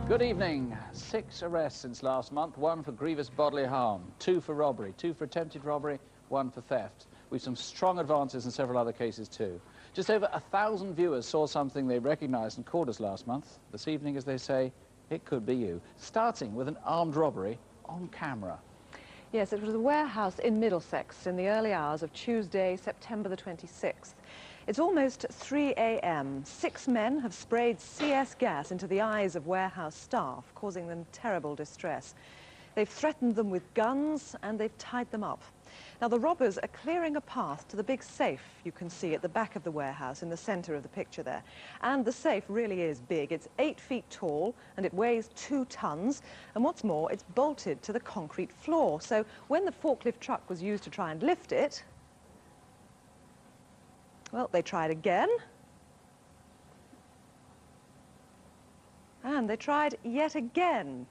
Good evening. 6 arrests since last month, 1 for grievous bodily harm, 2 for robbery, 2 for attempted robbery, 1 for theft. We've some strong advances in several other cases too. Just over 1,000 viewers saw something they recognised and called us last month. This evening, as they say, it could be you. Starting with an armed robbery on camera. Yes, it was a warehouse in Middlesex in the early hours of Tuesday, September the 26th. It's almost 3 a.m. 6 men have sprayed CS gas into the eyes of warehouse staff, causing them terrible distress. They've threatened them with guns and they've tied them up. Now, the robbers are clearing a path to the big safe you can see at the back of the warehouse in the centre of the picture there. And the safe really is big. It's 8 feet tall and it weighs 2 tons. And what's more, it's bolted to the concrete floor. So when the forklift truck was used to try and lift it, well, they tried again. And they tried yet again.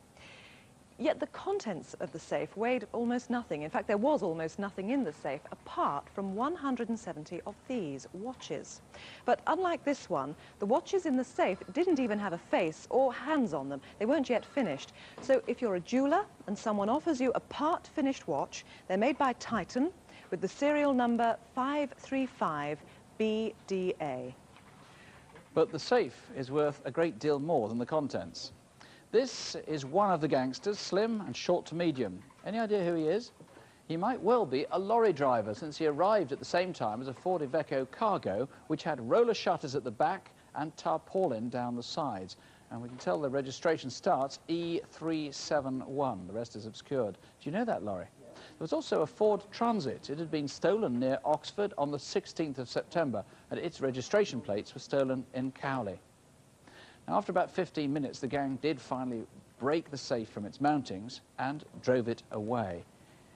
Yet the contents of the safe weighed almost nothing. In fact, there was almost nothing in the safe apart from 170 of these watches. But unlike this one, the watches in the safe didn't even have a face or hands on them. They weren't yet finished. So if you're a jeweller and someone offers you a part-finished watch, they're made by Titan with the serial number 535BDA. But the safe is worth a great deal more than the contents. This is one of the gangsters, slim and short to medium. Any idea who he is? He might well be a lorry driver, since he arrived at the same time as a Ford Iveco Cargo, which had roller shutters at the back and tarpaulin down the sides. And we can tell the registration starts E371. The rest is obscured. Do you know that lorry? There was also a Ford Transit. It had been stolen near Oxford on the 16th of September, and its registration plates were stolen in Cowley. Now, after about 15 minutes, the gang did finally break the safe from its mountings and drove it away.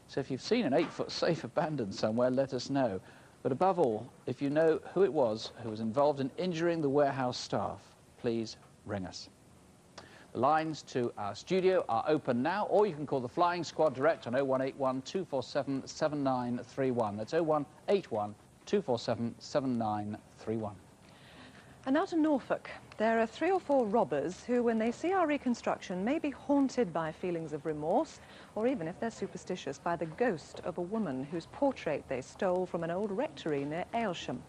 So if you've seen an 8-foot safe abandoned somewhere, let us know. But above all, if you know who it was who was involved in injuring the warehouse staff, please ring us. The lines to our studio are open now, or you can call the Flying Squad direct on 0181 247 7931. That's 0181 247 7931. And now to Norfolk. There are 3 or 4 robbers who, when they see our reconstruction, may be haunted by feelings of remorse, or even, if they're superstitious, by the ghost of a woman whose portrait they stole from an old rectory near Aylsham.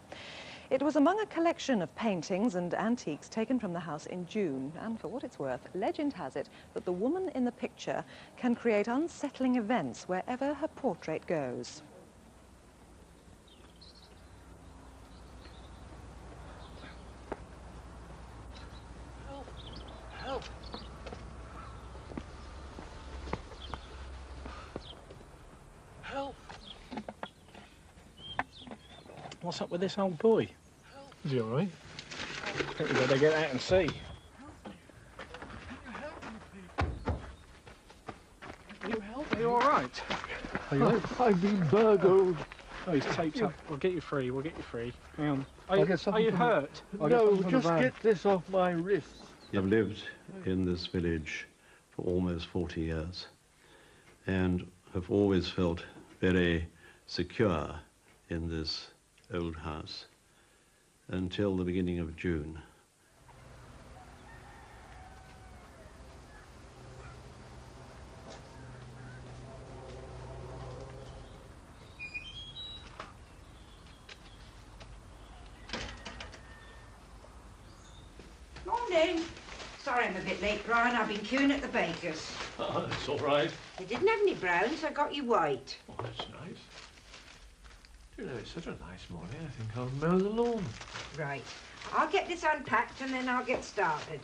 It was among a collection of paintings and antiques taken from the house in June, and for what it's worth, legend has it that the woman in the picture can create unsettling events wherever her portrait goes. Help! Help! What's up with this old boy? Is he all right? I think we better get out and see. Can you help? Are you all right? Are you right? I've been burgled. Oh, he's taped up. We'll get you free. We'll get you free. Hang on. I'll get Are something you from hurt? No, just get this off my wrists. I've lived in this village for almost 40 years and have always felt very secure in this old house until the beginning of June. Morning. Sorry I'm a bit late, Brian. I've been queuing at the baker's. Oh, that's all right. They didn't have any brown, so I got you white. Oh, that's nice. You know, it's such a nice morning. I think I'll mow the lawn. Right. I'll get this unpacked and then I'll get started.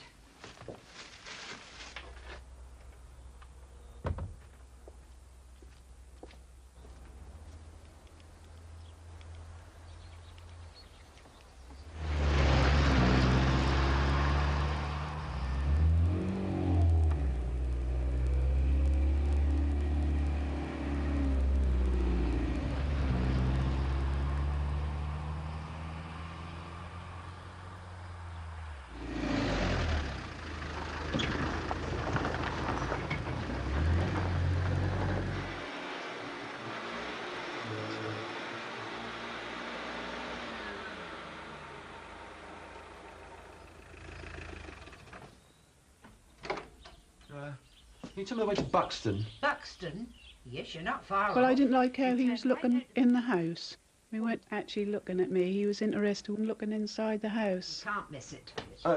Can you tell me the way to Buxton? Buxton? Yes, you're not far Well, I off. didn't like how You he turn was right looking out in the house. He weren't actually looking at me. He was interested in looking inside the house. Can't miss it.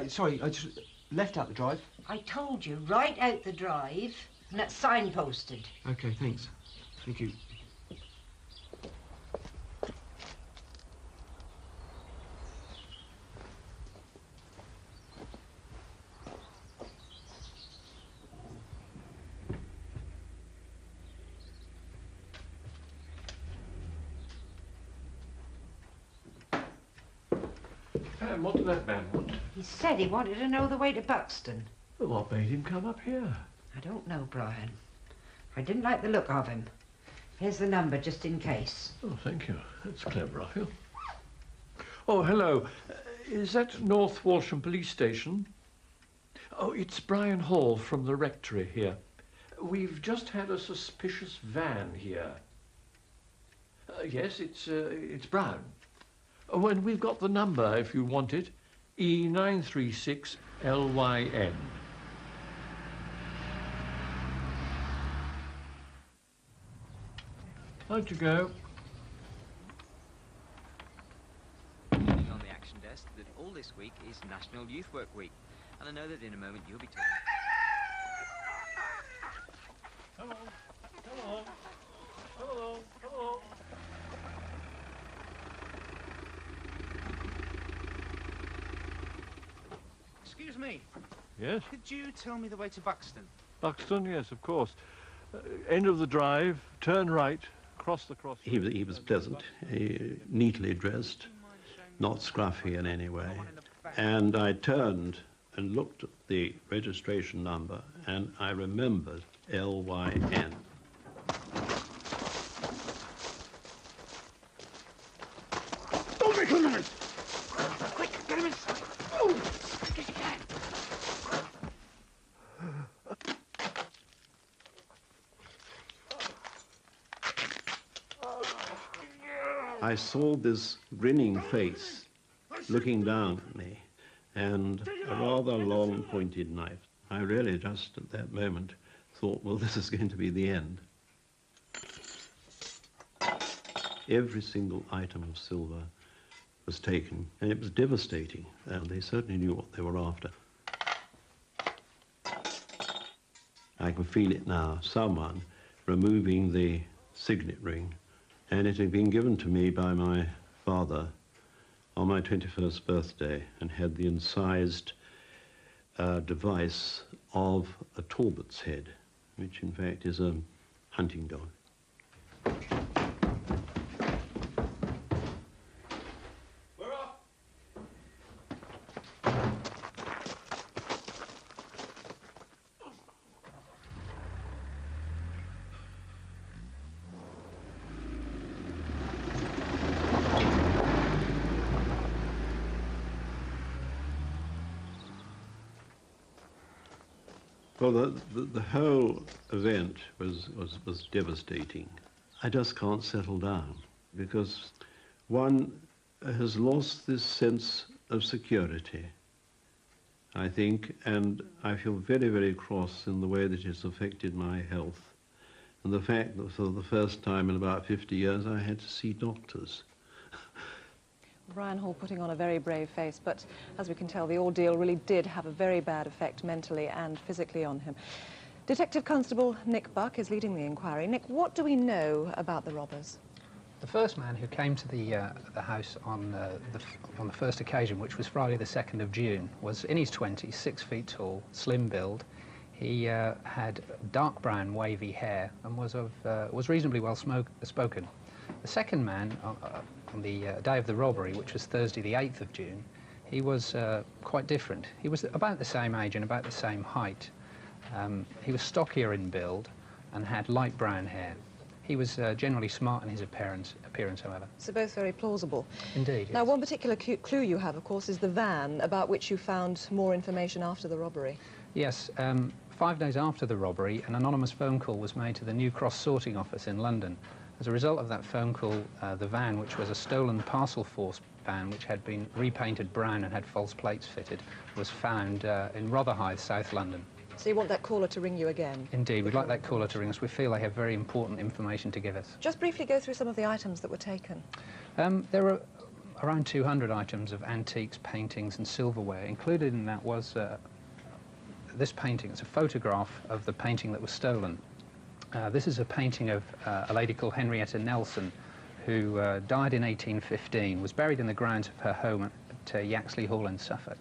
Sorry, I just left out the drive. I told you, right out the drive, and that's signposted. OK, thanks. Thank you. What did that man want? He said he wanted to know the way to Buxton. Well, what made him come up here? I don't know, Brian. I didn't like the look of him. Here's the number, just in case. Oh, thank you. That's clever of you. Oh, hello. Is that North Walsham Police Station? Oh, it's Brian Hall from the rectory here. We've just had a suspicious van here. Yes, it's Brown. Oh, and we've got the number if you want it. E936LYN. How'd you go? On the action desk that all this week is National Youth Work Week, and I know that in a moment you'll be talking. Come on, come on, come on, come on. Excuse me, Yes, could you tell me the way to Buxton? Buxton, yes, of course. End of the drive, turn right, cross the cross. He was pleasant, neatly dressed, not scruffy in any way. And I turned and looked at the registration number, and I remembered LYN. Don't make a noise! Quick, get him inside. Oh, quick as you can. I saw this grinning face looking down at me, and a rather long pointed knife. I really just at that moment thought, well, this is going to be the end. Every single item of silver was taken, and it was devastating, and they certainly knew what they were after. I can feel it now, someone removing the signet ring, and it had been given to me by my father on my 21st birthday and had the incised device of a Talbot's head, which in fact is a hunting dog. Well, the whole event was devastating. I just can't settle down because one has lost this sense of security, I think, and I feel very, very cross in the way that it's affected my health. And the fact that for the first time in about 50 years I had to see doctors. Brian Hall putting on a very brave face, but as we can tell, the ordeal really did have a very bad effect mentally and physically on him. Detective Constable Nick Buck is leading the inquiry. Nick, what do we know about the robbers? The first man who came to the house on the first occasion, which was Friday the 2nd of June, was in his 20s, 6 feet tall, slim build. He had dark brown wavy hair and was reasonably well spoken. The second man, on the day of the robbery, which was Thursday the 8th of June, he was quite different. He was about the same age and about the same height. He was stockier in build and had light brown hair. He was generally smart in his appearance, however. So both very plausible. Indeed, yes. Now, one particular clue you have, of course, is the van, about which you found more information after the robbery. Yes, 5 days after the robbery, an anonymous phone call was made to the New Cross sorting office in London. As a result of that phone call, the van, which was a stolen parcel force van, which had been repainted brown and had false plates fitted, was found in Rotherhithe, South London. So you want that caller to ring you again? Indeed, we'd like that caller to ring us. We feel they have very important information to give us. Just briefly go through some of the items that were taken. There are around 200 items of antiques, paintings and silverware. Included in that was this painting. It's a photograph of the painting that was stolen. This is a painting of a lady called Henrietta Nelson, who died in 1815, was buried in the grounds of her home at Yaxley Hall in Suffolk.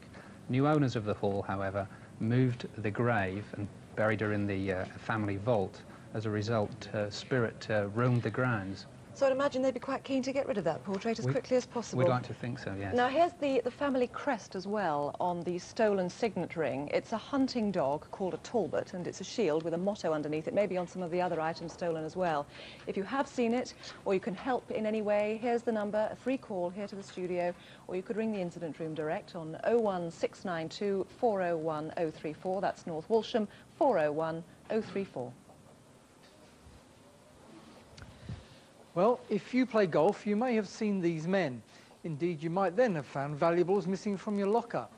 New owners of the hall, however, moved the grave and buried her in the family vault. As a result, her spirit roamed the grounds. So I'd imagine they'd be quite keen to get rid of that portrait as quickly as possible. We'd like to think so, yes. Now here's the family crest as well on the stolen signet ring. It's a hunting dog called a Talbot, and it's a shield with a motto underneath it, maybe on some of the other items stolen as well. If you have seen it, or you can help in any way, here's the number, a free call here to the studio, or you could ring the incident room direct on 01692 401 034, that's North Walsham, 401 034. Well, if you play golf, you may have seen these men. Indeed, you might then have found valuables missing from your locker.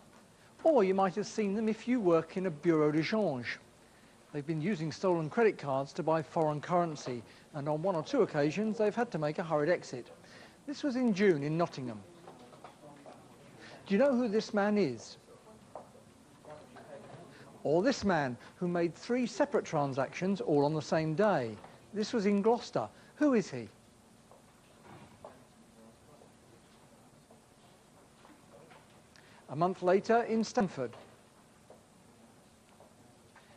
Or you might have seen them if you work in a bureau de change. They've been using stolen credit cards to buy foreign currency, and on 1 or 2 occasions they've had to make a hurried exit. This was in June in Nottingham. Do you know who this man is? Or this man who made 3 separate transactions all on the same day. This was in Gloucester. Who is he? A month later in Stamford,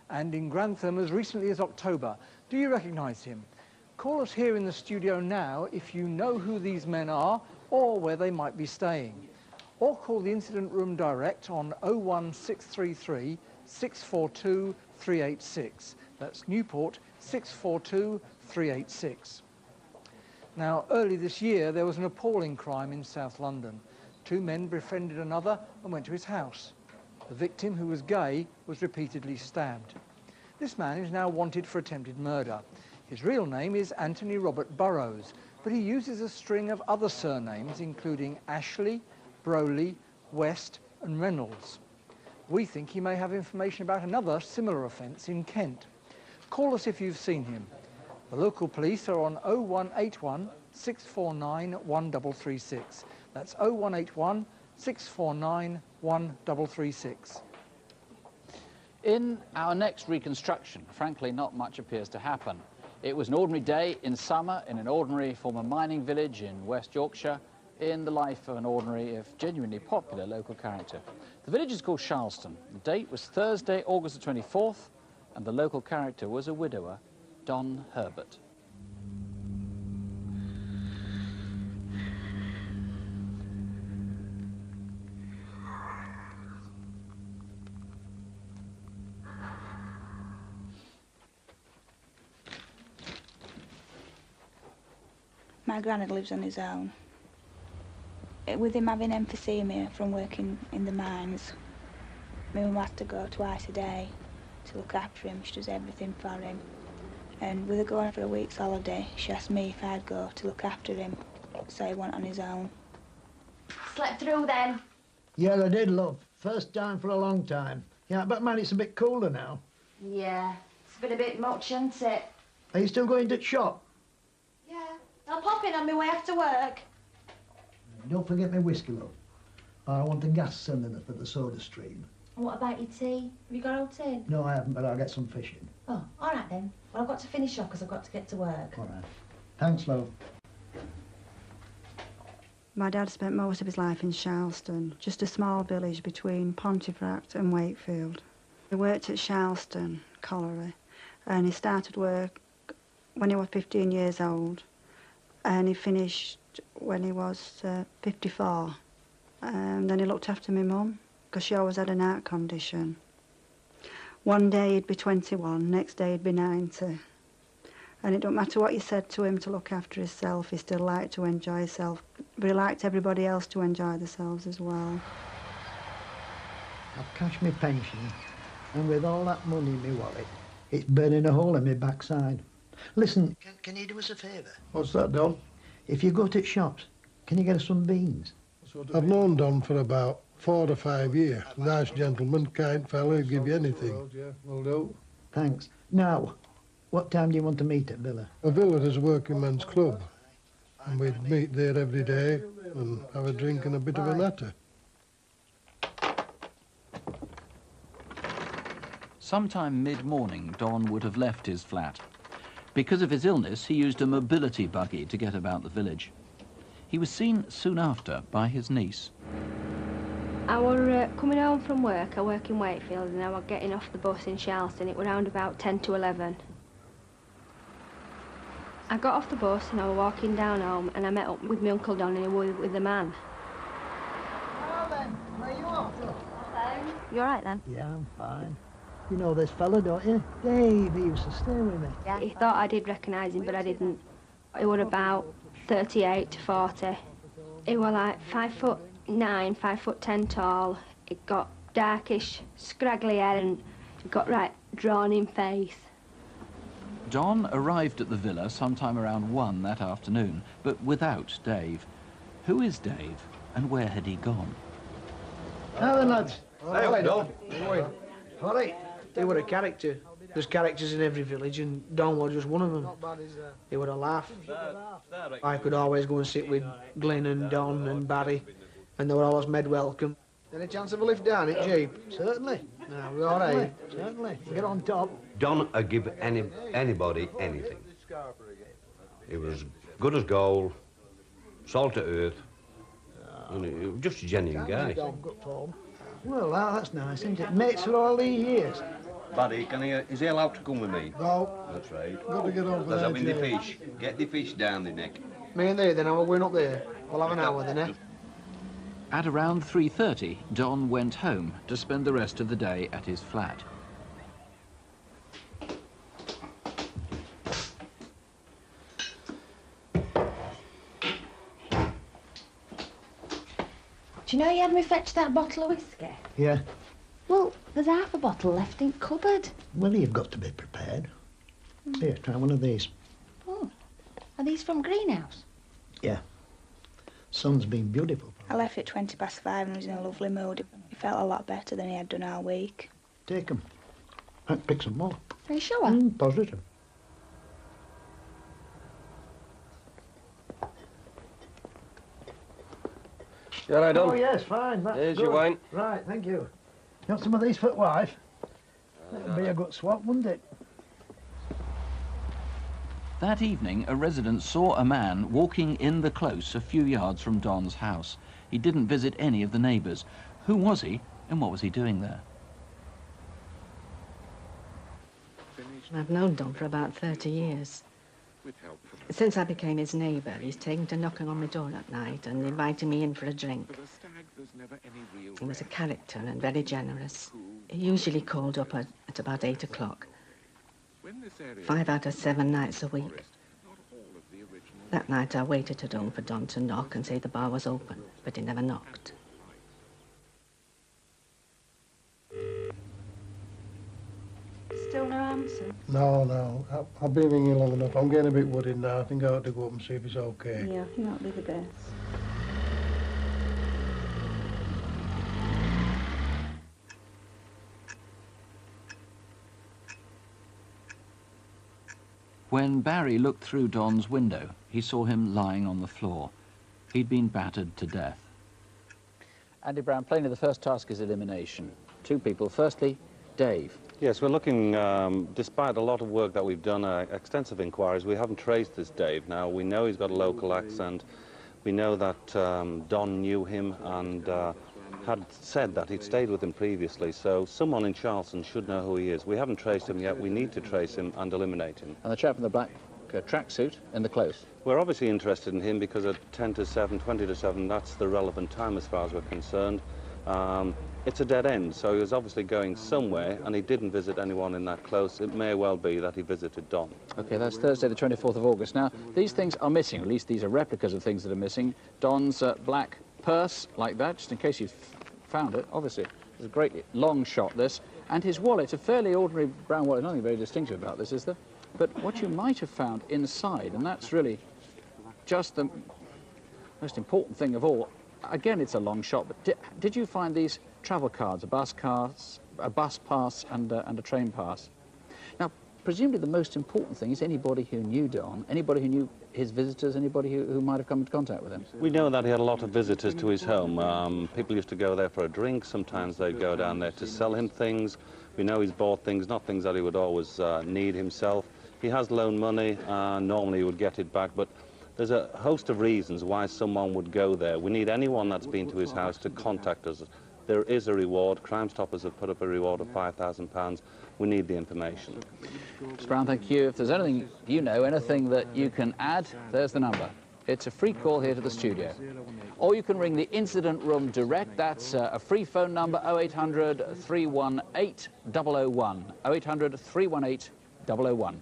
and in Grantham as recently as October. Do you recognise him? Call us here in the studio now if you know who these men are or where they might be staying. Or call the incident room direct on 01633 642 386. That's Newport 642 386. Now, early this year there was an appalling crime in South London. 2 men befriended another and went to his house. The victim, who was gay, was repeatedly stabbed. This man is now wanted for attempted murder. His real name is Anthony Robert Burrows, but he uses a string of other surnames, including Ashley, Broley, West and Reynolds. We think he may have information about another similar offence in Kent. Call us if you've seen him. The local police are on 0181 649 1336. That's 0181 649 1336. In our next reconstruction, frankly, not much appears to happen. It was an ordinary day in summer in an ordinary former mining village in West Yorkshire, in the life of an ordinary, if genuinely popular, local character. The village is called Charleston. The date was Thursday, August the 24th, and the local character was a widower, Don Herbert. My granddad lives on his own. With him having emphysema from working in the mines, my mum had to go twice a day to look after him. She does everything for him. And with her going for a week's holiday, she asked me if I'd go to look after him, so he went on his own. Slept through then? Yeah, I did, love. First time for a long time. Yeah, but man, it's a bit cooler now. Yeah, it's been a bit much, hasn't it? Are you still going to the shop? Yeah, I'll pop in on my way after work. Don't forget my whiskey, love. I want a gas cylinder for the soda stream. And what about your tea? Have you got old tin? No, I haven't, but I'll get some fish in. Oh, all right then. Well, I've got to finish off because I've got to get to work. All right. Thanks, love. My dad spent most of his life in Charleston, just a small village between Pontefract and Wakefield. He worked at Charleston Colliery, and he started work when he was 15 years old, and he finished when he was 54. And then he looked after my mum, because she always had an heart condition. One day he'd be 21, next day he'd be 90. And it don't matter what you said to him to look after himself, he still liked to enjoy himself. But he liked everybody else to enjoy themselves as well. I've cashed my pension, and with all that money in my wallet, it's burning a hole in my backside. Listen, can you do us a favour? What's that, Don? If you go to shops, can you get us some beans? I've known Don for about 4 to 5 years. Nice gentleman, kind fellow, he'll give you anything. Yeah, will do. Thanks. Now, what time do you want to meet at Villa? A villa is a working man's club. And we'd meet there every day and have a drink and a bit of a natter. Sometime mid-morning, Don would have left his flat. Because of his illness, he used a mobility buggy to get about the village. He was seen soon after by his niece. I were coming home from work. I work in Wakefield, and I was getting off the bus in Charleston. It was around about 10 to 11. I got off the bus and I was walking down home, and I met up with my Uncle Don, and he was with the man. Well then, where are you off to? You all right then? Yeah, I'm fine. You know this fella, don't you? Dave, he used to stay with me. Yeah. He thought I did recognise him, but I didn't. He was about 38 to 40. He was like 5'9", 5'10" tall. He got darkish, scraggly hair, and he got right drawn-in face. Don arrived at the villa sometime around 1 that afternoon, but without Dave. Who is Dave, and where had he gone? How then, lads? Hey, Don. All right. They were a character. There's characters in every village, and Don was just one of them. He would a laugh. I could always go and sit with Glenn and Don and Barry, and they were always made welcome. Any chance of a lift down it, Jeep? Certainly. No, we're all right. Certainly. Get on top. Don would give anybody anything. He was good as gold, salt of earth, and he was just a genuine guy. Well, that's nice, isn't it? Mates for all these years. Buddy, is he allowed to come with me? No. That's right. Got to get over There's there, having the Jay. fish. Get the fish down the neck. Me and they, then we're going up there. We'll have an hour then, eh? At around 3:30, Don went home to spend the rest of the day at his flat. Do you know you had me fetch that bottle of whiskey? Yeah. Well, there's half a bottle left in cupboard. Well, you've got to be prepared. Here, try one of these. Oh, are these from Greenhouse? Yeah. Sun's been beautiful. I left at 5:20 and was in a lovely mood. He felt a lot better than he had done all week. Take 'em. I'd pick some more. Are you sure? Positive. You all right, Don? Oh, yes, fine. That's Here's good. your wine. Right, thank you. Got some of these for the wife? That'd be a good swap, wouldn't it? That evening, a resident saw a man walking in the close a few yards from Don's house. He didn't visit any of the neighbours. Who was he, and what was he doing there? I've known Don for about 30 years. Since I became his neighbour, he's taken to knocking on my door at night and inviting me in for a drink. He was a character and very generous. He usually called up at about 8 o'clock. 5 out of 7 nights a week. That night I waited at home for Don to knock and say the bar was open, but he never knocked. Still no answer? No. I've been ringing long enough. I'm getting a bit worried now. I think I ought to go up and see if it's okay. Yeah, I think that'll be the best. When Barry looked through Don's window, he saw him lying on the floor. He'd been battered to death. Andy Brown, plainly the first task is elimination. 2 people. Firstly, Dave. Yes, we're looking, despite a lot of work that we've done, extensive inquiries, we haven't traced this Dave. Now, we know he's got a local accent. We know that Don knew him and had said that he'd stayed with him previously, so someone in Charleston should know who he is. We haven't traced him yet. We need to trace him and eliminate him. And the chap in the black tracksuit in the close. We're obviously interested in him because at 10 to 7, 20 to 7, that's the relevant time as far as we're concerned. It's a dead end, so he was obviously going somewhere, and he didn't visit anyone in that close. It may well be that he visited Don. OK, that's Thursday, the 24th of August. Now, these things are missing, or at least these are replicas of things that are missing. Don's black purse, like that, just in case you've found it, obviously. It's a great long shot, this. And his wallet, a fairly ordinary brown wallet. Nothing very distinctive about this, is there? But what you might have found inside, and that's really just the most important thing of all, again, it's a long shot, but did you find these travel cards, a bus pass and a train pass? Now, presumably the most important thing is anybody who knew Don, anybody who knew his visitors, anybody who might have come into contact with him. We know that he had a lot of visitors to his home. People used to go there for a drink. Sometimes they'd go down there to sell him things. We know he's bought things, not things that he would always need himself. He has loaned money, normally he would get it back, but there's a host of reasons why someone would go there. We need anyone that's been to his house to contact us. There is a reward. Crime Stoppers have put up a reward of £5,000. We need the information. Mr. Brown, thank you. If there's anything you know, anything that you can add, there's the number. It's a free call here to the studio. Or you can ring the incident room direct. That's a free phone number, 0800 318 001. 0800 318 001.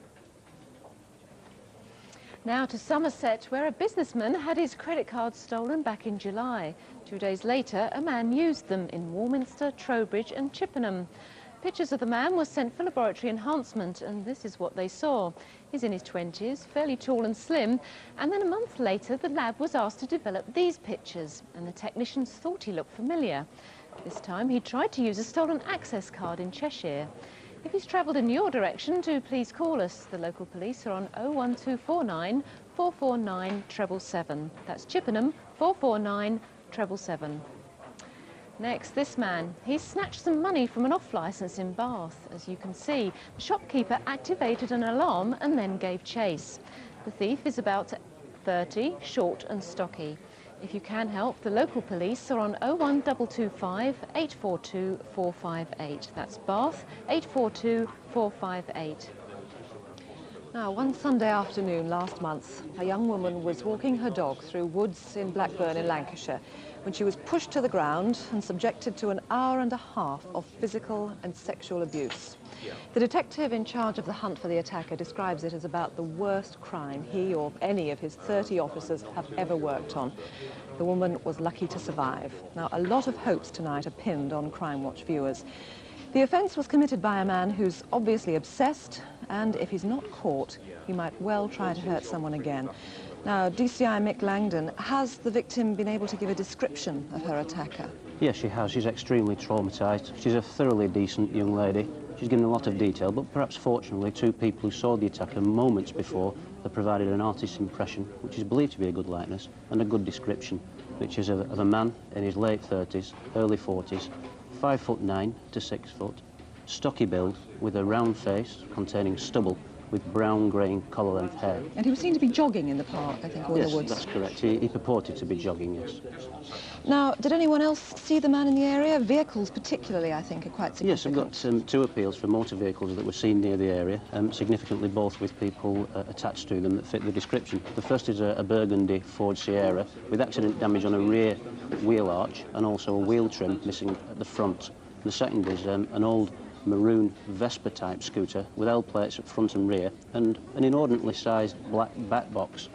Now to Somerset, where a businessman had his credit cards stolen back in July. 2 days later, a man used them in Warminster, Trowbridge and Chippenham. Pictures of the man were sent for laboratory enhancement, and this is what they saw. He's in his 20s, fairly tall and slim, and then a month later the lab was asked to develop these pictures, and the technicians thought he looked familiar. This time he tried to use a stolen access card in Cheshire. If he's travelled in your direction, do please call us. The local police are on 01249 449 777. That's Chippenham 449 777. Next, this man. He snatched some money from an off-licence in Bath. As you can see, the shopkeeper activated an alarm and then gave chase. The thief is about 30, short and stocky. If you can help, the local police are on 01225 842 458. That's Bath, 842 458. Now, one Sunday afternoon last month, a young woman was walking her dog through woods in Blackburn in Lancashire when she was pushed to the ground and subjected to an hour and a half of physical and sexual abuse. The detective in charge of the hunt for the attacker describes it as about the worst crime he or any of his 30 officers have ever worked on. The woman was lucky to survive. Now, a lot of hopes tonight are pinned on Crimewatch viewers. The offence was committed by a man who's obviously obsessed, and if he's not caught, he might well try to hurt someone again. Now, DCI Mick Langdon, has the victim been able to give a description of her attacker? Yes, she has. She's extremely traumatised. She's a thoroughly decent young lady. She's given a lot of detail, but perhaps fortunately, two people who saw the attacker moments before have provided an artist's impression, which is believed to be a good likeness, and a good description, which is of a man in his late 30s, early 40s, 5'9" to 6 foot, stocky build, with a round face containing stubble, with brown-greying collar-length hair. And he was seen to be jogging in the park, I think, or in the woods. Yes, that's correct. He purported to be jogging, yes. Now, did anyone else see the man in the area? Vehicles particularly, I think, are quite significant. Yes, I've got two appeals for motor vehicles that were seen near the area, significantly both with people attached to them that fit the description. The first is a burgundy Ford Sierra with accident damage on a rear wheel arch and also a wheel trim missing at the front. The second is an old maroon Vespa-type scooter with L plates at front and rear and an inordinately sized black back box,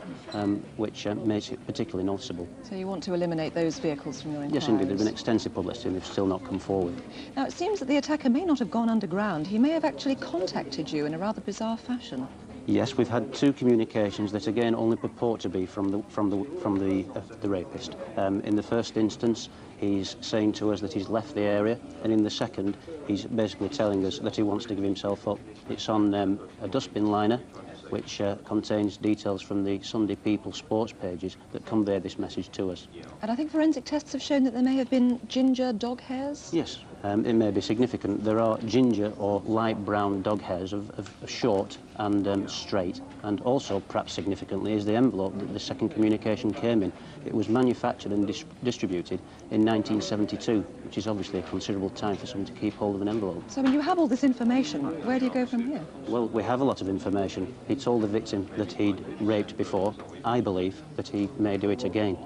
which makes it particularly noticeable. So you want to eliminate those vehicles from your inquiries? Yes, indeed. There's been extensive publicity and they've still not come forward. Now, it seems that the attacker may not have gone underground. He may have actually contacted you in a rather bizarre fashion. Yes, we've had two communications that again only purport to be from the rapist. In the first instance, he's saying to us that he's left the area, and in the second, he's basically telling us that he wants to give himself up. It's on a dustbin liner, which contains details from the Sunday People sports pages that convey this message to us. And I think forensic tests have shown that there may have been ginger dog hairs? Yes, it may be significant. There are ginger or light brown dog hairs of short and straight, and also, perhaps significantly, is the envelope that the second communication came in. It was manufactured and distributed in 1972, which is obviously a considerable time for someone to keep hold of an envelope. So when you have all this information, where do you go from here? Well, we have a lot of information. He told the victim that he'd raped before. I believe that he may do it again.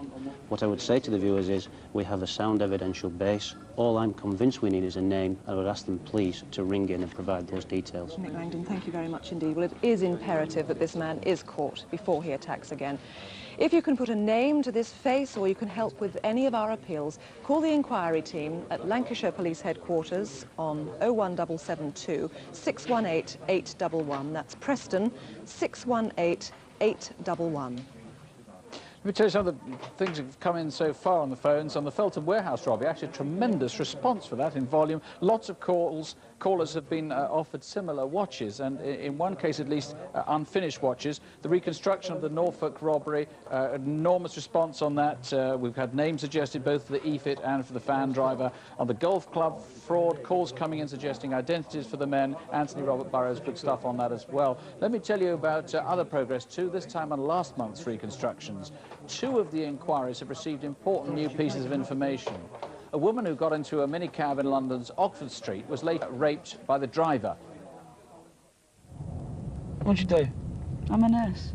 What I would say to the viewers is we have a sound evidential base. All I'm convinced we need is a name. I would ask them, please, to ring in and provide those details. Mick Langdon, thank you very much indeed. Well, it is imperative that this man is caught before he attacks again. If you can put a name to this face or you can help with any of our appeals, call the inquiry team at Lancashire Police Headquarters on 01772 618 811. That's Preston 618 811. Let me tell you some of the things that have come in so far on the phones. On the Felton warehouse robbery, actually a tremendous response for that in volume. Lots of calls. Callers have been offered similar watches, and in one case at least, unfinished watches. The reconstruction of the Norfolk robbery, enormous response on that. We've had names suggested both for the EFIT and for the fan driver. On the golf club fraud, calls coming in suggesting identities for the men. Anthony Robert Burrows, good stuff on that as well. Let me tell you about other progress too, this time on last month's reconstructions. 2 of the inquiries have received important new pieces of information. A woman who got into a minicab in London's Oxford Street was later raped by the driver. What'd you do? I'm a nurse.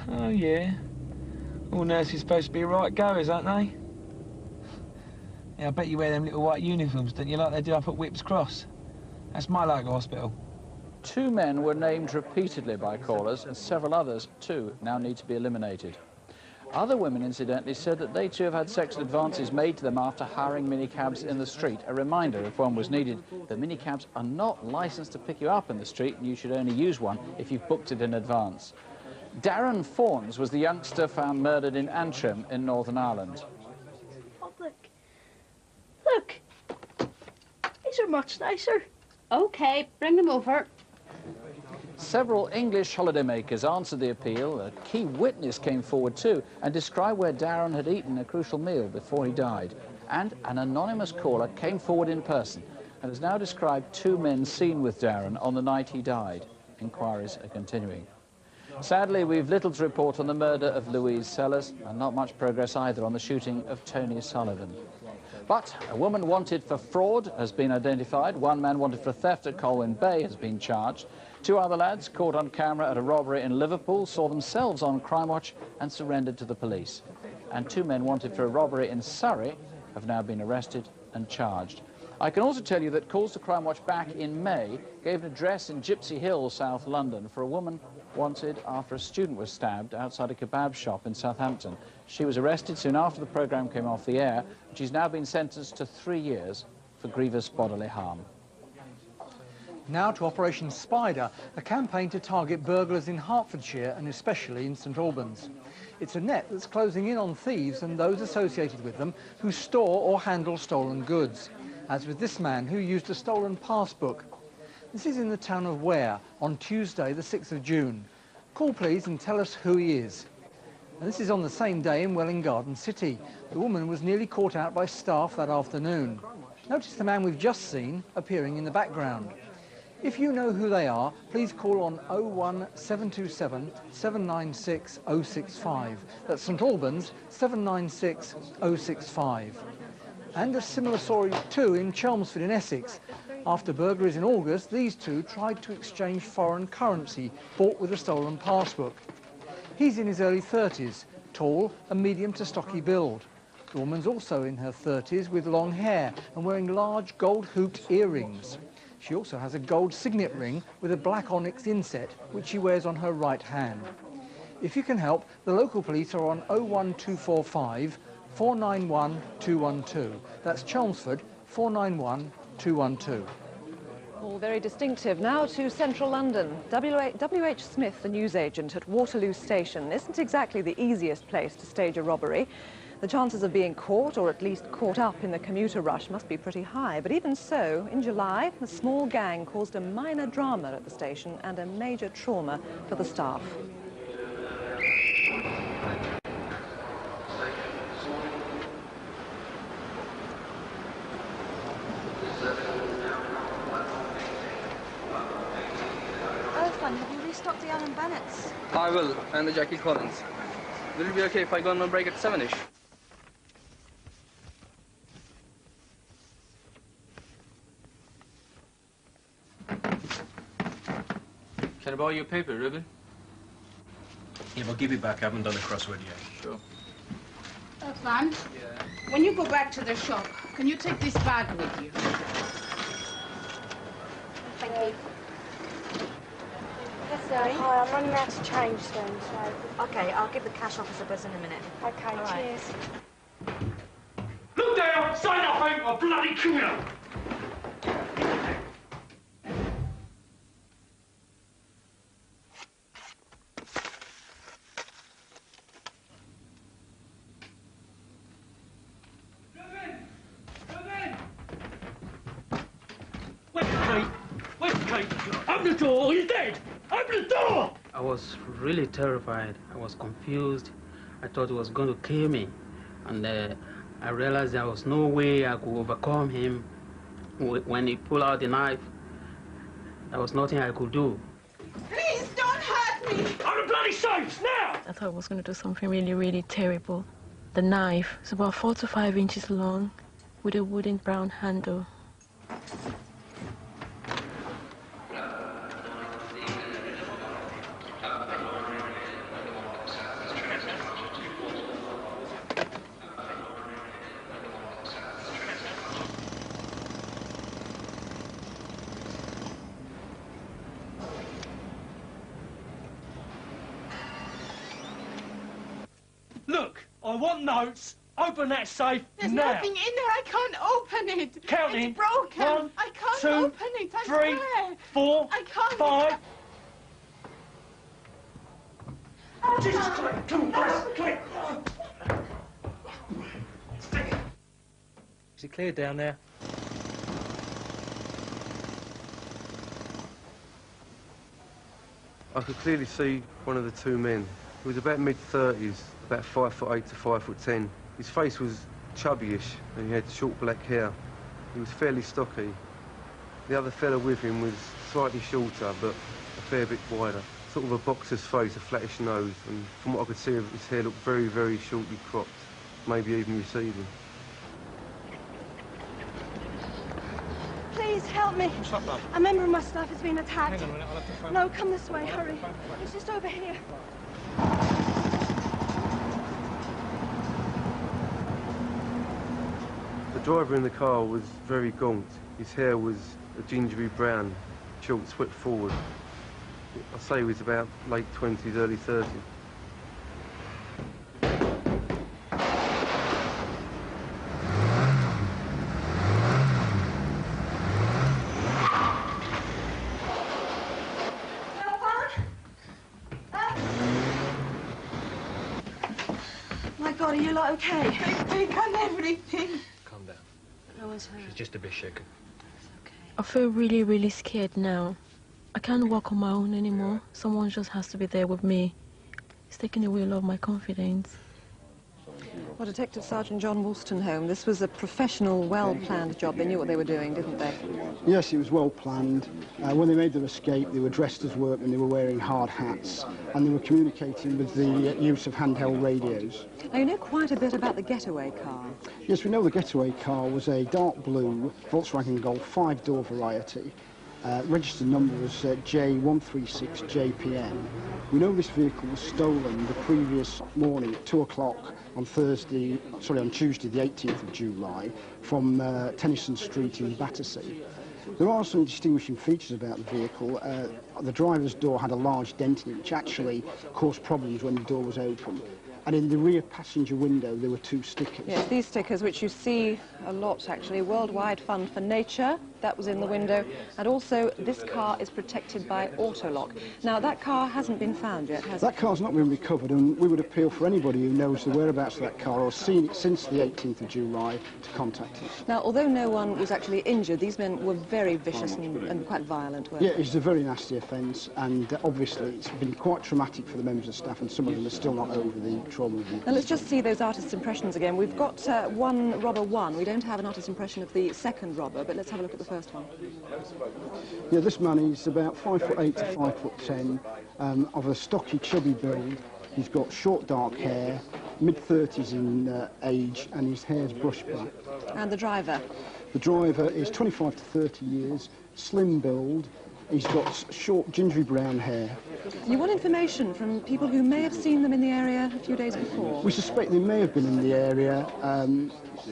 Oh, yeah. All nurses are supposed to be right goers, aren't they? Yeah, I bet you wear them little white uniforms, don't you, like they do up at Whip's Cross? That's my local hospital. 2 men were named repeatedly by callers, and several others, too, now need to be eliminated. Other women, incidentally, said that they too have had sexual advances made to them after hiring minicabs in the street. A reminder, if one was needed, that minicabs are not licensed to pick you up in the street, and you should only use one if you've booked it in advance. Darren Fawns was the youngster found murdered in Antrim in Northern Ireland. Oh, look. Look. These are much nicer. OK, bring them over. Several English holidaymakers answered the appeal. A key witness came forward too and described where Darren had eaten a crucial meal before he died. And an anonymous caller came forward in person and has now described 2 men seen with Darren on the night he died. Inquiries are continuing. Sadly, we've little to report on the murder of Louise Sellers, and not much progress either on the shooting of Tony Sullivan. But a woman wanted for fraud has been identified. 1 man wanted for theft at Colwyn Bay has been charged. 2 other lads caught on camera at a robbery in Liverpool saw themselves on Crimewatch and surrendered to the police. And 2 men wanted for a robbery in Surrey have now been arrested and charged. I can also tell you that calls to Crimewatch back in May gave an address in Gypsy Hill, South London, for a woman wanted after a student was stabbed outside a kebab shop in Southampton. She was arrested soon after the programme came off the air, and she's now been sentenced to 3 years for grievous bodily harm. Now to Operation Spider, a campaign to target burglars in Hertfordshire and especially in St Albans. It's a net that's closing in on thieves and those associated with them who store or handle stolen goods, as with this man who used a stolen passbook. This is in the town of Ware on Tuesday, the 6th of June. Call please and tell us who he is. And this is on the same day in Welwyn Garden City. The woman was nearly caught out by staff that afternoon. Notice the man we've just seen appearing in the background. If you know who they are, please call on 01727 796 065. That's St Albans 796 065. And a similar story too in Chelmsford in Essex. After burglaries in August, these 2 tried to exchange foreign currency bought with a stolen passbook. He's in his early 30s, tall and medium to stocky build. The woman's also in her 30s with long hair and wearing large gold-hooped earrings. She also has a gold signet ring with a black onyx inset, which she wears on her right hand. If you can help, the local police are on 01245 491 212. That's Chelmsford 491 212. All very distinctive. Now to central London. W.H. Smith, the newsagent at Waterloo Station, isn't exactly the easiest place to stage a robbery. The chances of being caught, or at least caught up in the commuter rush, must be pretty high. But even so, in July, a small gang caused a minor drama at the station and a major trauma for the staff. Have you restocked the Alan Bennett's? I will, and the Jackie Collins. Will it be okay if I go on a break at 7ish? Can I borrow your paper, Ruben? Yeah, but give it back. I haven't done a crossword yet. Sure. Van, when you go back to the shop, can you take this bag with you? Thank you. Yes, sorry. Hi, I'm running out to change soon, so... OK, I'll give the cash officer a buzz in a minute. OK, All right. cheers. Look down! Say nothing! A bloody criminal! sake! Open the door or you're dead! Open the door! I was really terrified. I was confused. I thought he was going to kill me. And I realized there was no way I could overcome him. When he pulled out the knife, there was nothing I could do. Please don't hurt me! Open the bloody safes, now! I thought I was going to do something really, really terrible. The knife is about 4 to 5 inches long with a wooden brown handle. Look, I want notes. Open that safe There's now. nothing in there. I can't open it. Counting. It's broken. 1, I can't 2, open it. I 3, swear. 4, I can't. 5. Jesus Christ! Come on, quick! Is it clear down there? I could clearly see one of the two men. He was about mid-30s, about 5'8" to 5'10". His face was chubbyish and he had short black hair. He was fairly stocky. The other fella with him was slightly shorter but a fair bit wider. Sort of a boxer's face, a flattish nose, and from what I could see of his hair looked very, very shortly cropped, maybe even receding. Please help me. What's up, love? A member of my staff has been attacked. Hang on a minute, I'll have to phone. No, come this way, hurry. It's just over here. The driver in the car was very gaunt. His hair was a gingery brown, short, swept forward. I'd say he was about late 20s, early 30s. My God, are you lot okay? They got everything. Calm down. No one's hurt. She's just a bit shaken. I feel really, really scared now. I can't walk on my own anymore. Someone just has to be there with me. It's taking away a lot of my confidence. Well, Detective Sergeant John Wolstenholme, this was a professional, well-planned job. They knew what they were doing, didn't they? Yes, it was well planned. When they made their escape, they were dressed as workmen, they were wearing hard hats, and they were communicating with the use of handheld radios. Now, you know quite a bit about the getaway car. Yes, we know the getaway car was a dark blue Volkswagen Golf 5-door variety. Registered number was J136JPN. We know this vehicle was stolen the previous morning at 2 o'clock on Tuesday the 18th of July from Tennyson Street in Battersea. There are some distinguishing features about the vehicle. The driver's door had a large dent in it, which actually caused problems when the door was open. And in the rear passenger window, there were 2 stickers. Yes, these stickers, which you see a lot, actually. Worldwide Fund for Nature, that was in the window. And also, this car is protected by auto-lock. Now, that car hasn't been found yet, has it? That car's not been recovered, and we would appeal for anybody who knows the whereabouts of that car or seen it since the 18th of July to contact us. Now, although no one was actually injured, these men were very vicious and quite violent, weren't Yeah, they? it's a very nasty offence, and obviously it's been quite traumatic for the members of staff, and some of them are still not over the trauma of the... Now, let's just see those artist's impressions again. We've got one robber one. We don't have an artist's impression of the second robber, but let's have a look at the first one. Yeah, this man is about 5'8" to 5'10", of a stocky, chubby build. He's got short, dark hair, mid-30s in age, and his hair's brushed back. And the driver? The driver is 25 to 30 years, slim build. He's got short, gingery brown hair. You want information from people who may have seen them in the area a few days before? We suspect they may have been in the area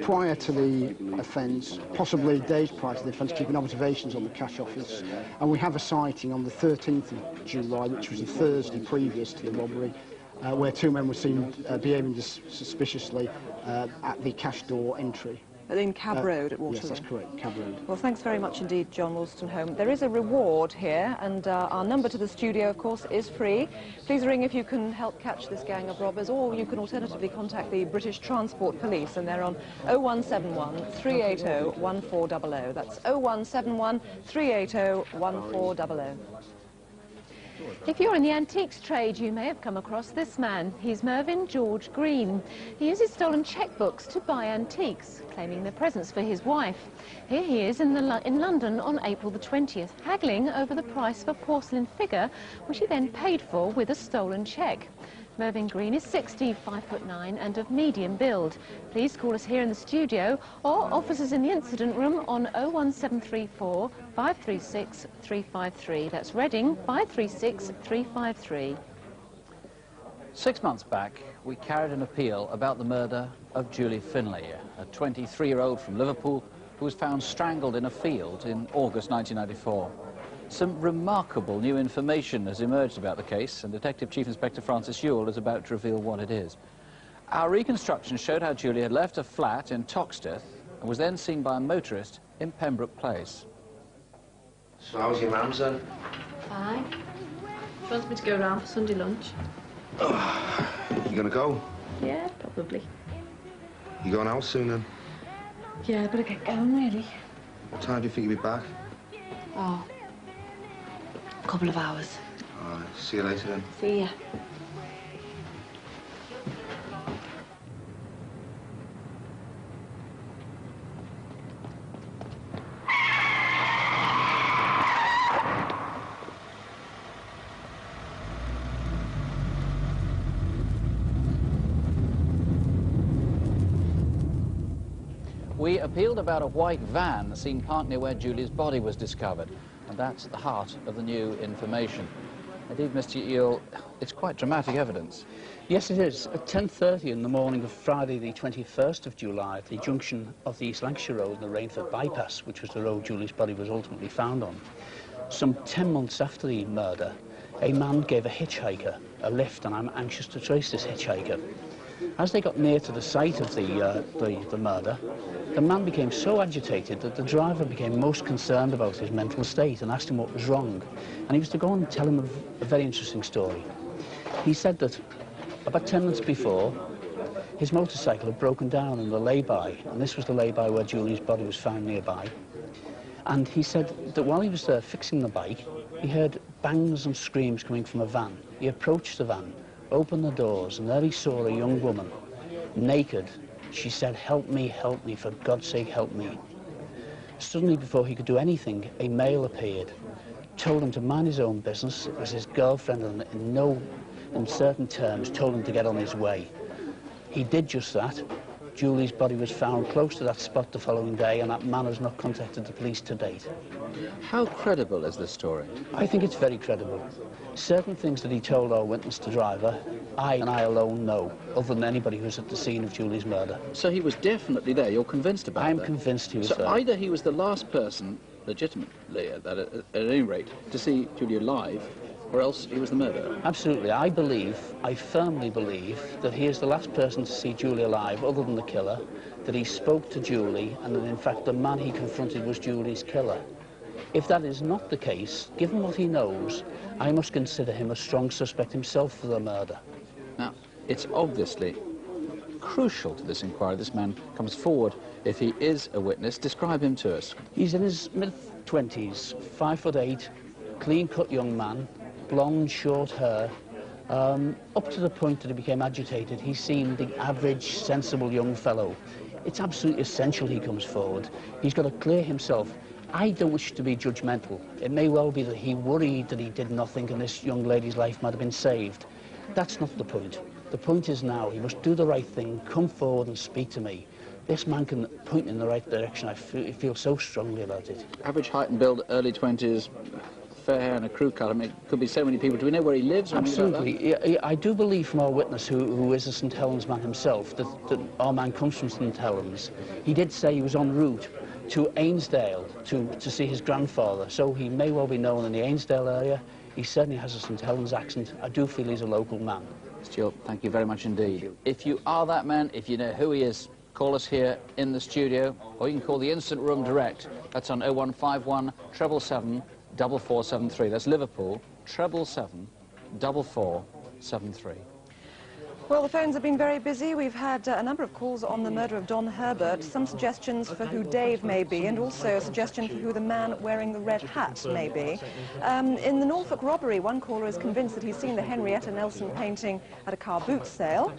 prior to the offence, possibly days prior to the offence, keeping observations on the cash office. And we have a sighting on the 13th of July, which was the Thursday previous to the robbery, where 2 men were seen behaving suspiciously at the cash door entry. In Cab Road at Waterloo? Yes, that's correct, Cab Road. Well, thanks very much indeed, John Wolstenholme. There is a reward here, and our number to the studio, of course, is free. Please ring if you can help catch this gang of robbers, or you can alternatively contact the British Transport Police, and they're on 0171 380 1400. That's 0171 380 1400. If you're in the antiques trade, you may have come across this man. He's Mervyn George Green. He uses stolen checkbooks to buy antiques, claiming they're presents for his wife. Here he is in London on April the 20th, haggling over the price of a porcelain figure, which he then paid for with a stolen cheque. Mervyn Green is 60, 5'9", and of medium build. Please call us here in the studio or officers in the incident room on 01734 536 353. That's Reading 536 353. 6 months back, we carried an appeal about the murder of Julie Finlay, a 23-year-old from Liverpool who was found strangled in a field in August 1994. Some remarkable new information has emerged about the case, and Detective Chief Inspector Francis Ewell is about to reveal what it is. Our reconstruction showed how Julie had left a flat in Toxteth and was then seen by a motorist in Pembroke Place. So how's your mum, son? Fine. She wants me to go round for Sunday lunch. Oh, you gonna go? Yeah, probably. You going out soon then? Yeah, better get going, really. What time do you think you'll be back? Oh, a couple of hours. All right, see you later then. See ya. We appealed about a white van seen parked near where Julie's body was discovered, and that's at the heart of the new information. Indeed, Mr. Ewell, it's quite dramatic evidence. Yes, it is. At 10:30 in the morning of Friday, the 21st of July, at the junction of the East Lancashire Road and the Rainford Bypass, which was the road Julie's body was ultimately found on, some 10 months after the murder, a man gave a hitchhiker a lift, and I'm anxious to trace this hitchhiker. As they got near to the site of the murder, the man became so agitated that the driver became most concerned about his mental state and asked him what was wrong. And he was to go on and tell him a very interesting story. He said that about 10 minutes before, his motorcycle had broken down in the lay-by, and this was the lay-by where Julie's body was found nearby. And he said that while he was there fixing the bike, he heard bangs and screams coming from a van. He approached the van, opened the doors, and there he saw a young woman, naked. She said, help me, for God's sake, help me. Suddenly, before he could do anything, a male appeared, told him to mind his own business. It was his girlfriend, and in no uncertain terms, told him to get on his way. He did just that. Julie's body was found close to that spot the following day, and that man has not contacted the police to date. How credible is this story? I think it's very credible. Certain things that he told our witness, the driver, I alone know, other than anybody who's at the scene of Julie's murder. So he was definitely there, you're convinced about that? I'm convinced he was there. So either he was the last person, legitimately at any rate, to see Julie alive, or else he was the murderer. Absolutely. I firmly believe that he is the last person to see Julie alive, other than the killer, that he spoke to Julie, and that in fact the man he confronted was Julie's killer. If that is not the case, given what he knows, I must consider him a strong suspect himself for the murder. Now, it's obviously crucial to this inquiry this man comes forward if he is a witness. Describe him to us. He's in his mid-20s, 5'8", clean-cut young man, blonde, short hair. Up to the point that he became agitated, he seemed the average, sensible young fellow. It's absolutely essential he comes forward. He's got to clear himself. I don't wish to be judgmental. It may well be that he worried that he did nothing and this young lady's life might have been saved. That's not the point. The point is now he must do the right thing, come forward and speak to me. This man can point in the right direction. I feel so strongly about it. Average height and build, early 20s, fair hair and a crew cut. I mean, it could be so many people. Do we know where he lives? Absolutely. Like I do believe from our witness, who is a St Helens man himself, that our man comes from St Helens. He did say he was en route to Ainsdale to see his grandfather, so he may well be known in the Ainsdale area. He certainly has a St Helens accent. I do feel he's a local man. Stuart, thank you very much indeed. If you are that man, if you know who he is, call us here in the studio, or you can call the Instant Room direct. That's on 0151 777 4473. That's Liverpool, 777 4473. Well, the phones have been very busy. We've had a number of calls on the murder of Don Herbert, some suggestions for who Dave may be, and also a suggestion for who the man wearing the red hat may be. In the Norfolk robbery, one caller is convinced that he's seen the Henrietta Nelson painting at a car boot sale.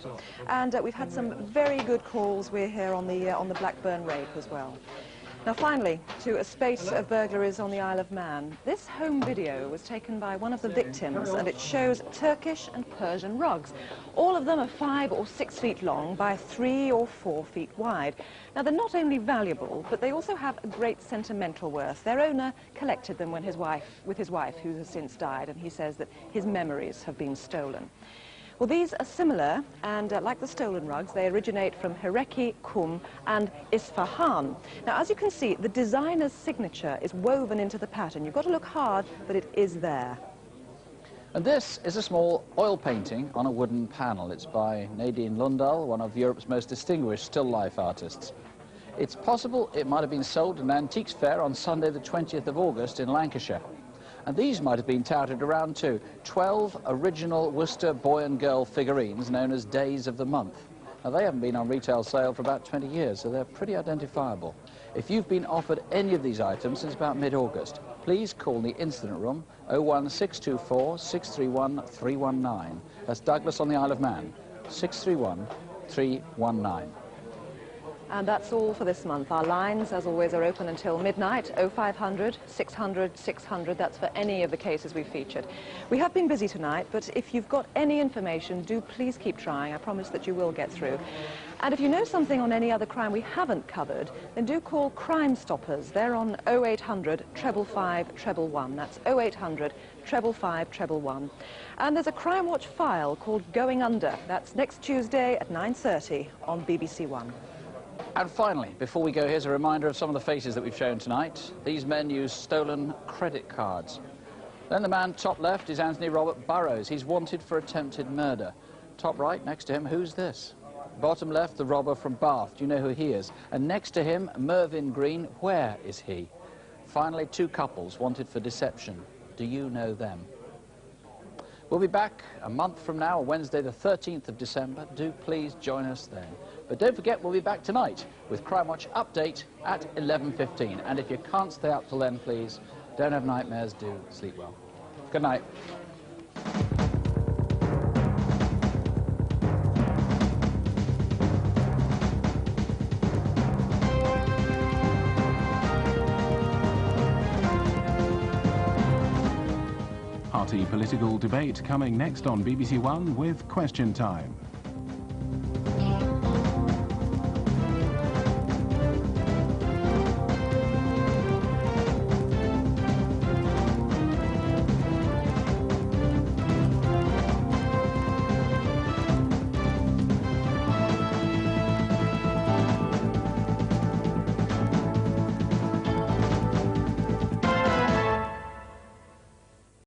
And we've had some very good calls. We're here on the Blackburn rape as well. Now finally, to a spate of burglaries on the Isle of Man. This home video was taken by one of the victims, and it shows Turkish and Persian rugs. All of them are 5 or 6 feet long by 3 or 4 feet wide. Now they're not only valuable, but they also have a great sentimental worth. Their owner collected them with his wife, who has since died, and he says that his memories have been stolen. Well, these are similar, and like the stolen rugs, they originate from Hereki, Qum, and Isfahan. Now, as you can see, the designer's signature is woven into the pattern. You've got to look hard, but it is there. And this is a small oil painting on a wooden panel. It's by Nadine Lundahl, one of Europe's most distinguished still-life artists. It's possible it might have been sold at an antiques fair on Sunday, the 20th of August in Lancashire. And these might have been touted around too. 12 original Worcester boy and girl figurines known as Days of the Month. Now, they haven't been on retail sale for about 20 years, so they're pretty identifiable. If you've been offered any of these items since about mid-August, please call the Incident Room 01624 631 319. That's Douglas on the Isle of Man, 631 319. And that's all for this month. Our lines, as always, are open until midnight, 0500 600 600. That's for any of the cases we've featured. We have been busy tonight, but if you've got any information, do please keep trying. I promise that you will get through. And if you know something on any other crime we haven't covered, then do call Crime Stoppers. They're on 0800 555 111. That's 0800 555 111. And there's a Crimewatch file called Going Under. That's next Tuesday at 9:30 on BBC One. And finally, before we go, here's a reminder of some of the faces that we've shown tonight. These men used stolen credit cards. Then the man top left is Anthony Robert Burrows. He's wanted for attempted murder. Top right, next to him, who's this? Bottom left, the robber from Bath. Do you know who he is? And next to him, Mervyn Green. Where is he? Finally, 2 couples wanted for deception. Do you know them? We'll be back a month from now, on Wednesday the 13th of December. Do please join us then. But don't forget, we'll be back tonight with Crimewatch Update at 11:15. And if you can't stay up till then, please, don't have nightmares, do sleep well. Good night. Hearty political debate coming next on BBC One with Question Time.